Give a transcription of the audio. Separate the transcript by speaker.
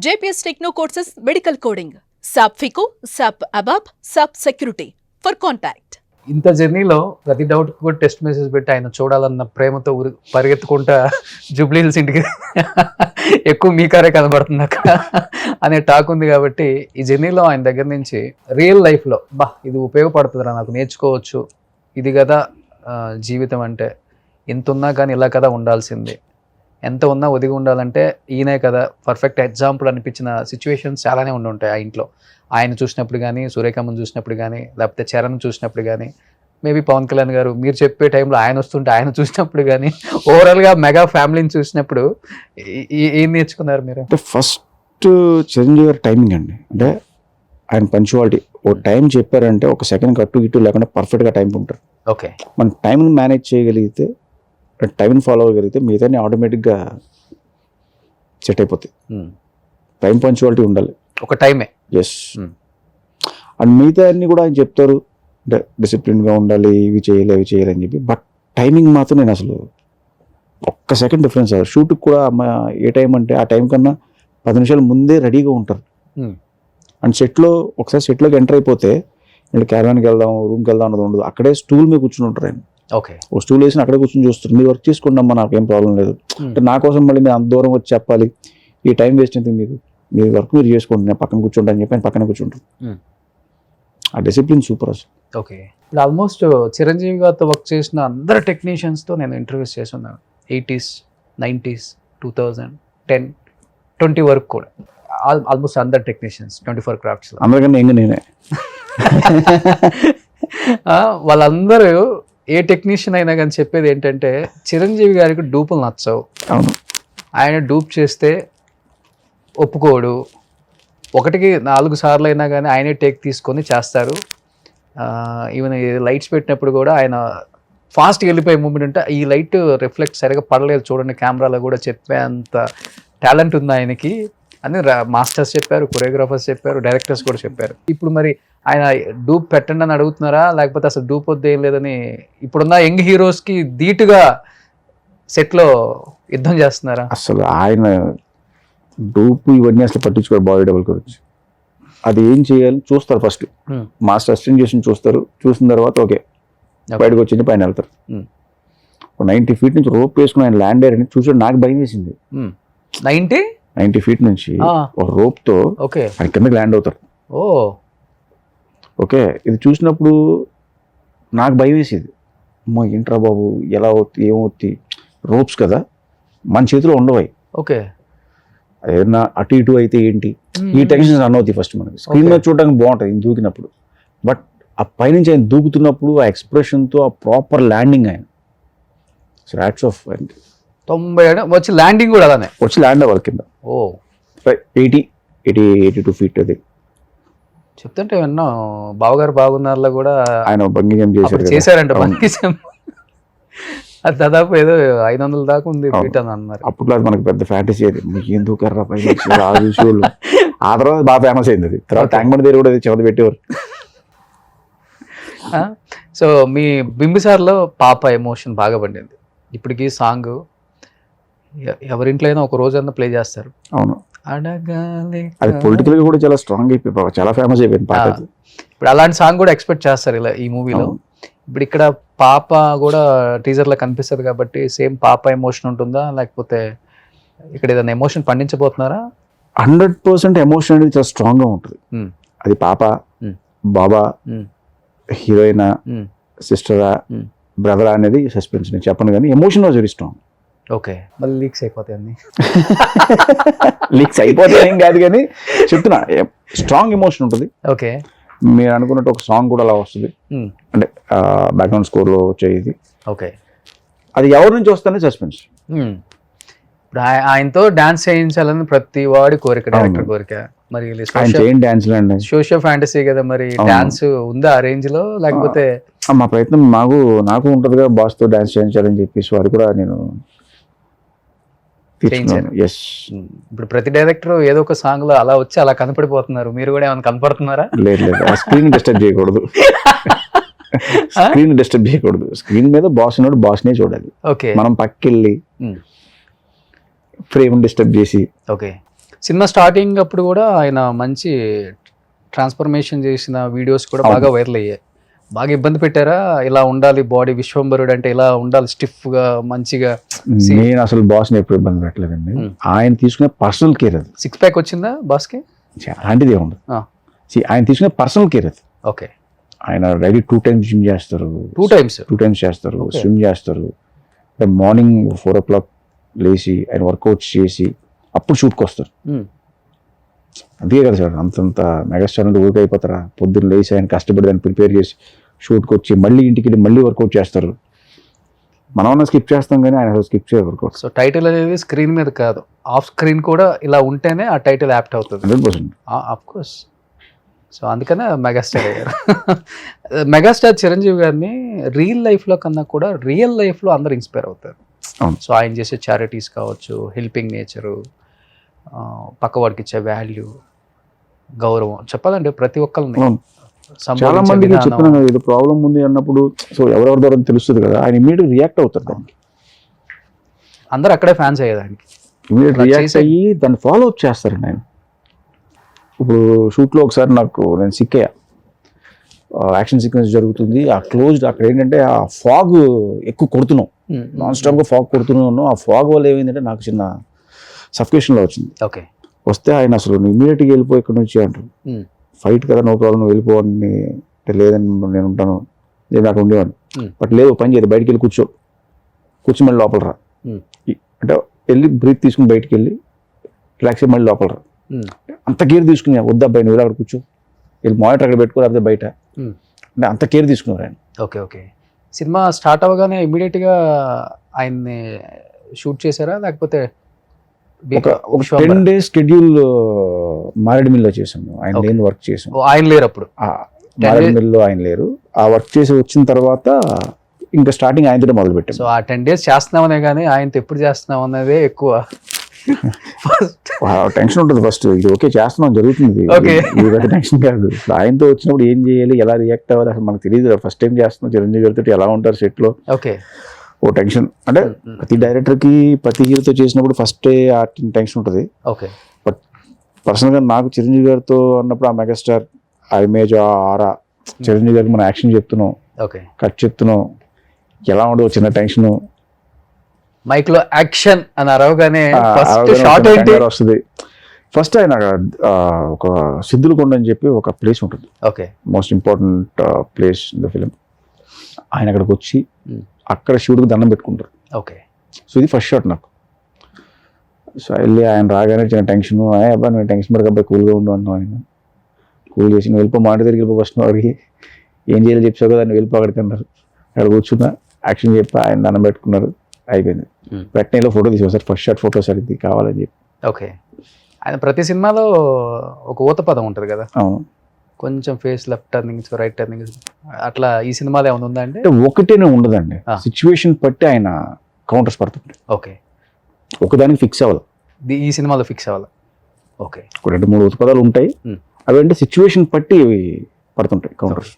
Speaker 1: JPS Techno Courses Medical Coding, SAP FICO, SAP ABAP, SAP Security. For contact.
Speaker 2: ఇంత జర్నీలో ప్రతి doubt కూడా test message పెట్టి ఆయన చూడాలన్న ప్రేమతో పరిగెత్తుకుంటా జూబ్లీ హిల్స్ ఇంటికి ఎక్కువ మీ కారే కనబడుతుంది అక్కడ అనే టాక్ ఉంది. కాబట్టి ఈ జర్నీలో ఆయన దగ్గర నుంచి రియల్ లైఫ్లో ఇది ఉపయోగపడుతుందిరా, నాకు నేర్చుకోవచ్చు, ఇది కదా జీవితం అంటే, ఎంత ఉన్నా కానీ ఇలా కదా ఉండాల్సింది, ఎంత ఉన్నా ఒదిగి ఉండాలంటే ఈయనే కదా పర్ఫెక్ట్ ఎగ్జాంపుల్ అనిపించిన సిచ్యువేషన్స్ చాలానే ఉంటాయి ఆ ఇంట్లో. ఆయన చూసినప్పుడు కానీ, సూర్యకాంత్ చూసినప్పుడు కానీ, లేకపోతే చరణ్ చూసినప్పుడు కానీ, మేబీ పవన్ కళ్యాణ్ గారు మీరు చెప్పే టైంలో ఆయన వస్తుంటే ఆయన చూసినప్పుడు కానీ, ఓవరాల్గా మెగా ఫ్యామిలీని చూసినప్పుడు ఏం నేర్చుకున్నారు మీరు?
Speaker 3: అంటే ఫస్ట్ చిరంజీవి గారి టైమింగ్ అండి. అంటే ఆయన పంచువాలిటీ. ఓ టైం చెప్పారంటే ఒక సెకండ్ అటు ఇటు లేకుండా పర్ఫెక్ట్గా టైం ఉంటారు.
Speaker 2: ఓకే,
Speaker 3: మన టైంని మేనేజ్ చేయగలిగితే, టైంని ఫాలో అవ్వగలిగితే మిగతా ఆటోమేటిక్గా సెట్ అయిపోతాయి. టైం పంచువాలిటీ ఉండాలి,
Speaker 2: ఒక టైమే.
Speaker 3: ఎస్. అండ్ మిగతా అన్ని కూడా ఆయన చెప్తారు, అంటే డిసిప్లిన్గా ఉండాలి, ఇవి చేయాలి అవి చేయాలి అని చెప్పి. బట్ టైమింగ్ మాత్రం నేను అసలు ఒక్క సెకండ్ డిఫరెన్స్. షూట్కి కూడా ఏ టైం అంటే ఆ టైం కన్నా 10 నిమిషాలు ముందే రెడీగా ఉంటారు. అండ్ ఒకసారి సెట్లోకి ఎంటర్ అయిపోతే వీళ్ళు క్యారవాన్కి వెళ్దాం, రూమ్కి వెళ్దాం అన్నది ఉండదు. అక్కడే స్టూల్ మీద కూర్చుని ఉంటారు ఆయన.
Speaker 2: ఓకే,
Speaker 3: ఓ స్టూల్ వేసి అక్కడే కూర్చొని చూస్తారు. మీరు వర్క్ చేసుకోండి అమ్మా, నాకేం ప్రాబ్లం లేదు. అంటే నా కోసం మళ్ళీ మీరు అంత దూరం వచ్చి చెప్పాలి, ఈ టైం వేస్ట్ అయితే మీకు, మీ వర్క్ మీరు చేసుకోండి, నేను పక్కన కూర్చుంటా అని చెప్పి ఆయన పక్కన కూర్చుంటారు. ఆ డిసిప్లిన్ సూపర్ అసలు.
Speaker 2: ఓకే, ఇప్పుడు ఆల్మోస్ట్ చిరంజీవి గారితో వర్క్ చేసిన అందరు టెక్నీషియన్స్తో నేను ఇంటర్వ్యూస్ చేస్తున్నాను. 80s, 90s, 2010, 20 వరకు కూడా ఆల్మోస్ట్ అందరు టెక్నీషియన్స్ 24 క్రాఫ్ట్స్.
Speaker 3: అందరికన్నా ఇంకా నేనే.
Speaker 2: వాళ్ళందరూ ఏ టెక్నీషియన్ అయినా కానీ చెప్పేది ఏంటంటే, చిరంజీవి గారికి డూపులు నచ్చవు.
Speaker 3: అవును,
Speaker 2: ఆయన డూప్ చేస్తే ఒప్పుకోడు. 1కి 4 సార్లు అయినా కానీ ఆయనే టేక్ తీసుకొని చేస్తారు. ఈవెన్ లైట్స్ పెట్టినప్పుడు కూడా ఆయన ఫాస్ట్గా వెళ్ళిపోయే మూమెంట్ ఉంటే, ఈ లైట్ రిఫ్లెక్ట్ సరిగా పడలేదు చూడండి కెమెరాలో కూడా చెప్పేంత టాలెంట్ ఉంది ఆయనకి అని మాస్టర్స్ చెప్పారు, కొరియోగ్రాఫర్స్ చెప్పారు, డైరెక్టర్స్ కూడా చెప్పారు. ఇప్పుడు మరి ఆయన డూప్ పెట్టండి అని అడుగుతున్నారా, లేకపోతే అసలు డూప్ వద్ద ఏం లేదని ఇప్పుడున్న యంగ్ హీరోస్కి ధీటుగా సెట్లో యుద్ధం చేస్తున్నారా?
Speaker 3: అసలు ఆయన డూపు ఇవన్నీ అసలు పట్టించుకోరు. బాడీ డబుల్ గురించి అది ఏం చేయాలి చూస్తారు. ఫస్ట్ మాస్టర్ అసిస్టెంట్ చేసి చూస్తారు. చూసిన తర్వాత ఓకే బయటకు వచ్చింది, పైన వెళ్తారు. 90 feet నుంచి రోప్ వేసుకుని ఆయన ల్యాండ్ అయ్యారని చూసాడు. నాకు భయం వేసింది. 90 feet నుంచి ఒక రోప్తో ఆయన కిందకి ల్యాండ్ అవుతారు. ఓకే, ఇది చూసినప్పుడు నాకు భయం వేసేది. అమ్మా ఏంట్రా బాబు, ఎలా అవుతుంది, ఏమవుతుంది, రోప్స్ కదా మన చేతిలో ఉండవాయి.
Speaker 2: ఓకే,
Speaker 3: ఏదన్నా అటు ఇటు అయితే ఏంటి, ఈ టెన్షన్స్ రన్ అవుతాయి ఫస్ట్ మనకి. స్క్రీన్ మీద చూడడానికి బాగుంటుంది ఈయన దూకినప్పుడు. బట్ ఆ పైనుంచి ఆయన దూకుతున్నప్పుడు ఆ ఎక్స్ప్రెషన్తో ఆ ప్రాపర్ ల్యాండింగ్ ఆయన హ్యాట్స్ ఆఫ్.
Speaker 2: 90 వచ్చి ల్యాండింగ్ కూడా అలానే
Speaker 3: వచ్చి ల్యాండ్ అవ్వాలి కింద. 82 feet అది
Speaker 2: చెప్తుంటే విన్నా. బావగారు బాగున్నారులో కూడా
Speaker 3: ఆయన బంగి జంప్
Speaker 2: చేశారంట. బంగి జంప్ అది దాదాపు ఏదో 500 దాకా ఉంది అని అన్నారు.
Speaker 3: అప్పట్లో మనకు పెద్ద ఫ్యాంటసీ. అది ఎందుకు కర్రా పై ఆ తర్వాత బాగా ఫేమస్ అయింది. అది తర్వాత ట్యాంక్ బండ్ దగ్గర కూడా చెమట పెట్టేవారు.
Speaker 2: సో మీ బింబిసార్లో పాప ఎమోషన్ బాగా పండింది. ఇప్పటికీ సాంగ్ ఎవరింట్లో అయినా ఒక రోజన్నా ప్లే చేస్తారు.
Speaker 3: అవును,
Speaker 2: అడగాలి.
Speaker 3: అది పొలిటికల్ గా కూడా చాలా స్ట్రాంగ్ అయిపోయి చాలా ఫేమస్ అయిపోయింది పాట.
Speaker 2: ఇప్పుడు అలాంటి సాంగ్ కూడా ఎక్స్పెక్ట్ చేస్తారు ఇలా ఈ మూవీలో. ఇప్పుడు ఇక్కడ పాప కూడా టీజర్ లో కనిపిస్తుంది కాబట్టి సేమ్ పాప ఎమోషన్ ఉంటుందా, లేకపోతే ఇక్కడ ఏదైనా ఎమోషన్ పండించబోతున్నారా?
Speaker 3: 100% ఎమోషన్ అనేది చాలా స్ట్రాంగ్ గా ఉంటుంది. అది పాప, బాబా, హీరోయినా, సిస్టరా, బ్రదరా అనేది సస్పెన్స్. నేను చెప్పను కానీ emotion was very strong.
Speaker 2: Okay, మళ్ళీ లీక్స్ అయిపోతాయి అన్ని.
Speaker 3: లీక్స్ అయిపోతాయి ఏం కాదు కానీ చెప్తున్నా, స్ట్రాంగ్ ఎమోషన్ ఉంటుంది.
Speaker 2: ఓకే,
Speaker 3: మీరు అనుకున్నట్టు ఒక సాంగ్ కూడా అలా వస్తుంది. అంటే బ్యాక్గ్రౌండ్ స్కోర్ లో వచ్చేది.
Speaker 2: ఓకే,
Speaker 3: అది ఎవరి నుంచి వస్తుందని సస్పెన్స్.
Speaker 2: ఇప్పుడు ఆయనతో డాన్స్ చేయించాలని ప్రతి వాడి కోరిక, డైరెక్టర్ కోరిక. మరి సోషియో ఫ్యాంటసీ కదా, మరి డాన్స్ ఉందా ఆ రేంజ్ లో, లేకపోతే?
Speaker 3: మా ప్రయత్నం నాకు ఉంటుందిగా బాస్ తో డాన్స్ చేయించాలని చెప్పేసి అది కూడా నేను
Speaker 2: చేయించాను. ఇప్పుడు ప్రతి డైరెక్టర్ ఏదో ఒక సాంగ్ లో అలా వచ్చి అలా కనపడిపోతున్నారు. మీరు కూడా ఏమైనా కనపడుతున్నారా?
Speaker 3: లేదు, స్క్రీన్ డిస్టర్బ్ చేయకూడదు. స్క్రీన్ మీద బాస్ ఉన్నాడు, బాస్నే చూడాలి.
Speaker 2: ఓకే,
Speaker 3: మనం పక్కెళ్ళి ఫ్రేమ్ డిస్టర్బ్ చేసి.
Speaker 2: ఓకే, సినిమా స్టార్టింగ్ అప్పుడు కూడా ఆయన మంచి ట్రాన్స్ఫర్మేషన్ చేసిన వీడియోస్ కూడా బాగా వైరల్ అయ్యాయి. బాగా ఇబ్బంది పెట్టారా? ఇలా ఉండాలి బాడీ, విశ్వంబరుడు అంటే ఇలా ఉండాలి, స్టిఫ్ గా మంచిగా.
Speaker 3: నేను అసలు బాస్ని ఎప్పుడు ఇబ్బంది పెట్టలేదండి. ఆయన తీసుకునే పర్సనల్ కేర్ అది.
Speaker 2: 6 ప్యాక్ వచ్చిందా బాస్ కి?
Speaker 3: అలాంటిది ఏముంది. ఆయన తీసుకునే పర్సనల్ కేర్ అది.
Speaker 2: ఓకే.
Speaker 3: ఆయన డైలీ 2 times జిమ్ చేస్తారు,
Speaker 2: 2 times
Speaker 3: చేస్తారు, స్విమ్ చేస్తారు. మార్నింగ్ 4 o'clock లేచి ఆయన వర్కౌట్స్ చేసి అప్పుడు షూట్కి వస్తారు. అందుకే కదా సార్ అంతంత మెగాస్టార్ అంటే ఊరికి అయిపోతారా? పొద్దున్న లేచి ఆయన కష్టపడి దాన్ని ప్రిపేర్ చేసి షూట్కి వచ్చి మళ్ళీ ఇంటికి వెళ్ళి మళ్ళీ వర్కౌట్ చేస్తారు. మనం స్కిప్ చేస్తాం కానీ ఆయన స్కిప్ చేయరు వర్కౌట్.
Speaker 2: సో టైటిల్ అనేది స్క్రీన్ మీద కాదు, ఆఫ్ స్క్రీన్ కూడా ఇలా ఉంటేనే ఆ టైటిల్ యాప్ట్ అవుతుంది.
Speaker 3: 100%.
Speaker 2: Of course. సో అందుకనే మెగాస్టార్ అయ్యారు. మెగాస్టార్ చిరంజీవి గారిని రియల్ లైఫ్లో కన్నా కూడా రియల్ లైఫ్లో అందరు ఇన్స్పైర్ అవుతారు. సో ఆయన చేసే చారిటీస్ కావచ్చు, హెల్పింగ్ నేచరు, పక్కవాడికి ఇచ్చే వాల్యూ, గౌరవం, చెప్పాలంటే ప్రతి ఒక్కరిని
Speaker 3: చాలా మందికి చెప్తున్నాను ఏదో ప్రాబ్లం ఉంది అన్నప్పుడు సో ఎవరెవరి ద్వారా తెలుస్తుంది కదా, ఆయన ఇమీడియట్ రియాక్ట్ అవుతారు దానికి.
Speaker 2: అందరు అక్కడే ఫ్యాన్స్ అయ్యేదానికి
Speaker 3: ఇమీడియట్ రియాక్ట్ అయ్యి దాన్ని ఫాలో అప్ చేస్తారండి ఆయన. ఇప్పుడు షూట్లో ఒకసారి నేను సిక్ అయ్యా, యాక్షన్ సీక్వెన్స్ జరుగుతుంది, ఆ క్లోజ్డ్ అక్కడ ఏంటంటే ఆ ఫాగ్ ఎక్కువ కొడుతున్నాం, నాన్ స్టాప్గా ఫాగ్ కొడుతున్నాను. ఆ ఫాగ్ వల్ల ఏమైందంటే నాకు చిన్న సఫికేషన్లో వచ్చింది.
Speaker 2: ఓకే.
Speaker 3: వస్తే ఆయన అసలు ఇమీడియట్గా వెళ్ళిపోయి ఇక్కడ నుంచి అంటారు, ఫైట్ కదా నో ప్రాబ్లం వెళ్ళిపోవాలని. లేదని నేను ఉంటాను, నేను అక్కడ ఉండేవాడిని. బట్ లేదు పని చేయదు, బయటికి వెళ్ళి కూర్చో మళ్ళీ లోపల రా అంటే వెళ్ళి బ్రీత్ తీసుకుని బయటికి వెళ్ళి రిలాక్స్ అయ్యి మళ్ళీ లోపల రా. అంత కేర్ తీసుకుని వద్దబ్బాయి నువ్వు అక్కడ కూర్చో, వెళ్ళి మానిటర్ అక్కడ పెట్టుకో లేకపోతే బయట అంటే అంత కేర్ తీసుకున్నారు ఆయన.
Speaker 2: ఓకే. ఓకే. సినిమా స్టార్ట్ అవ్వగానే ఇమీడియట్గా ఆయన్ని షూట్ చేశారా లేకపోతే
Speaker 3: ఒక 10 days షెడ్యూల్ మారేడుమిల్లో చేసాము. ఆయన లేని వర్క్ చేసాం.
Speaker 2: ఆయన లేరు అప్పుడు
Speaker 3: మారేడుమిల్లో ఆయన లేరు. ఆ వర్క్ చేసి వచ్చిన తర్వాత ఇంకా స్టార్టింగ్ ఆయనతో మొదలు పెట్టాం.
Speaker 2: సో ఆ 10 days చేస్తున్నామనే కానీ ఆయనతో ఎప్పుడు చేస్తున్నాం అన్నదే ఎక్కువ
Speaker 3: టెన్షన్ ఉంటుంది. ఫస్ట్ ఇది ఓకే చేస్తున్నాం జరుగుతుంది, టెన్షన్ కాదు. ఆయనతో వచ్చినప్పుడు ఏం చేయాలి, ఎలా రియాక్ట్ అవ్వాలి అసలు మనకు తెలియదు. ఫస్ట్ టైం చేస్తున్నాం, చిరంజీవి గారితో ఎలా ఉంటారు సెట్ లో.
Speaker 2: ఓకే.
Speaker 3: ఓ టెన్షన్ అంటే ప్రతి డైరెక్టర్ కి ప్రతి హీరోతో చేసినప్పుడు ఫస్ట్ టెన్షన్ ఉంటుంది.
Speaker 2: ఓకే.
Speaker 3: బట్ పర్సనల్ గా నాకు చిరంజీవి గారితో అన్నప్పుడు ఆ మెగాస్టార్ ఆ ఇమేజ్ ఆ ఆరా, చిరంజీవి గారికి మనం యాక్షన్ చెప్తున్నాం, కట్ చెప్తున్నాం, ఎలా ఉండదు చిన్న టెన్షన్.
Speaker 2: మైక్ లో యాక్షన్ అని అరవగానే
Speaker 3: వస్తుంది. ఫస్ట్ ఆయన ఒక సిద్ధులకొండ అని చెప్పి ఒక ప్లేస్ ఉంటుంది, most important place in the film. ఆయన అక్కడికి వచ్చి అక్కడ శివుడికి దండం పెట్టుకుంటారు.
Speaker 2: ఓకే.
Speaker 3: సో ఇది ఫస్ట్ షాట్ నాకు. సో వెళ్ళి ఆయన రాగానే చిన్న టెన్షన్, అబ్బా నువ్వు టెన్షన్ పడక అబ్బాయి కూల్గా ఉండు అన్నావు. ఆయన కూల్ చేసి నువ్వు వెళ్ళిపో, మాట దగ్గరికి వెళ్ళిపో, ఫస్ట్ అడిగి ఏం చేయాలో చెప్పావు కదా, నువ్వు వెళ్ళిపో అక్కడికి అన్నారు. అక్కడ కూర్చున్నా, యాక్షన్ చెప్పి ఆయన దండం పెట్టుకున్నారు, అయిపోయింది. వెంటనే ఫోటో తీసుకోసారి ఫస్ట్ షాట్ ఫోటో సార్ ఇది కావాలని చెప్పి.
Speaker 2: ఓకే. ఆయన ప్రతి సినిమాలో ఒక ఊత పదం ఉంటుంది కదా,
Speaker 3: అవును,
Speaker 2: కొంచెం face left turnings right turnings, అట్లా ఈ సినిమాలో ఏమైనా ఉందా అంటే?
Speaker 3: ఒకటేనే ఉండదండి, సిచ్యువేషన్ బట్టి ఆయన కౌంటర్స్ పడుతుంది.
Speaker 2: ఓకే.
Speaker 3: ఒకదానికి ఫిక్స్ అవ్వాలి,
Speaker 2: ఈ సినిమాలో ఫిక్స్ అవ్వాలి. ఓకే.
Speaker 3: 2-3 ఉత్పదాలు ఉంటాయి, అవి అంటే సిచ్యువేషన్ బట్టి పడుతుంటాయి కౌంటర్స్.